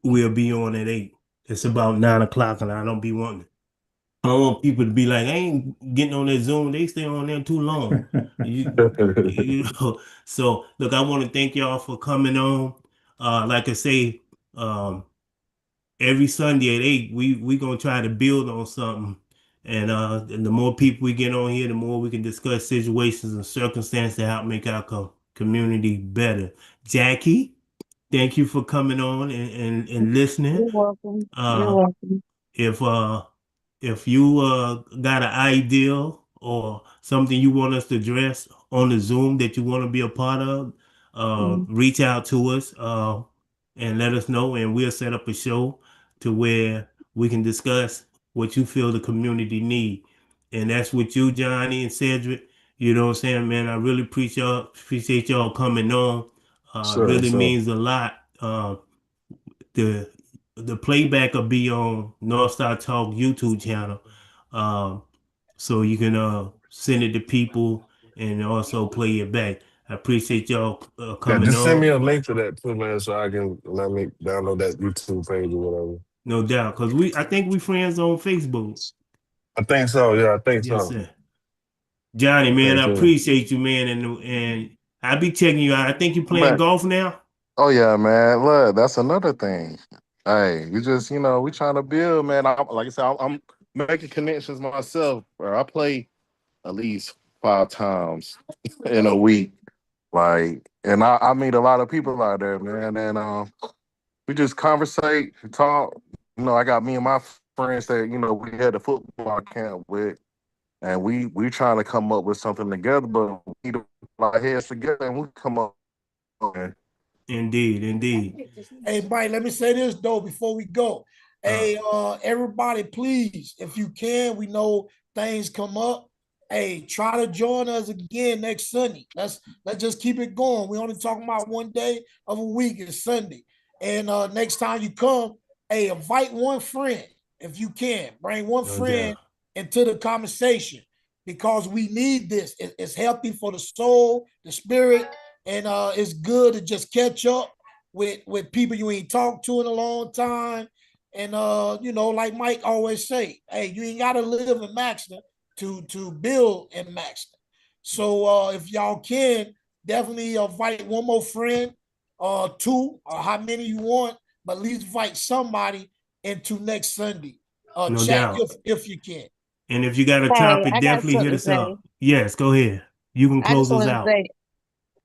we'll be on at 8. It's about 9 o'clock, and I don't want people to be like, I ain't getting on that Zoom. They stay on there too long. So look, I want to thank y'all for coming on. Like I say, every Sunday at 8, we gonna try to build on something. And the more people we get on here, the more we can discuss situations and circumstances to help make our community better. Jackie, thank you for coming on and listening. You're welcome. You're Uh, welcome. if you got an idea or something you want us to address on the Zoom that you want to be a part of, Mhm. reach out to us and let us know, and we'll set up a show to where we can discuss what you feel the community need. And that's with you, Johnny and Cedric. You know what I'm saying, man? I really appreciate y'all coming on. Sure, Really sure. means a lot. The the playback will be on North Star Talk YouTube channel. Um, so you can send it to people and also play it back. I appreciate y'all Yeah, coming just send me on. a link to that too, man, so I can let me download that YouTube page or whatever. No doubt. Cause I think we friends on Facebook. I think so. Yeah, I think Yes, so. sir. Johnny, man, Thank I you. appreciate you, man, and I'll be checking you out. I think you playing Man. golf now. Oh yeah, man. Look, that's another thing. Hey, we just, we trying to build, man. Like I said, I'm making connections myself. Bro. I play at least 5 times in a week. Like, and I meet a lot of people out there, man. And we just conversate, talk. I got me and my friends that we had a football camp with, and we trying to come up with something together. But we need to put our heads together, and we come up. Man. Indeed, indeed. Hey, Mike, let me say this though before we go. Hey, Uh. everybody, please, if you can, we know things come up. Hey, try to join us again next Sunday. Let's just keep it going. We only talking about one day of a week. It's Sunday. And next time you come, hey, invite one friend if you can. Bring one No friend doubt. into the conversation because we need this. It's healthy for the soul, the spirit, and it's good to just catch up with people you ain't talked to in a long time. And like Mike always say, hey, you ain't gotta live in Maxton to build in Maxton. So if y'all can, definitely invite one more friend, two, or how many you want, but at least invite somebody into next Sunday. No Chat doubt. if you can. And if you got a Hey, topic, I got definitely hit something to us say. up. Yes, go ahead. You can I close just us want to out. say,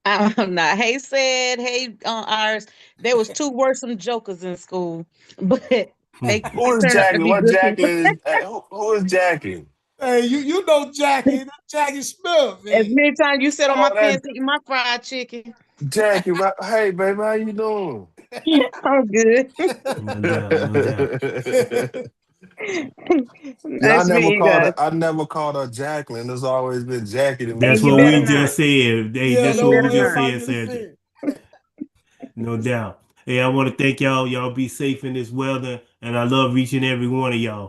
I'm not. Hey, said, hey, Iris. There was two worrisome jokers in school, but they Who is turned out to Jacqueline? be What good people. Jacqueline is? Who is Jacqueline? Hey, you know Jackie Smith, As man. many times you sit on my Oh, that fence eating my fried chicken, Jackie. Hey, baby, how you doing? I'm good. No doubt, no doubt. Yeah, Nice to meet you guys. I never called her Jacqueline. It's always been Jackie to me. Hey, That's you what better we So not. just said. Hey, Yeah, that's that's You what we what better we just not. about said, to Cedric. say. No doubt. Hey, I want to thank y'all. Y'all be safe in this weather, and I love each and every one of y'all.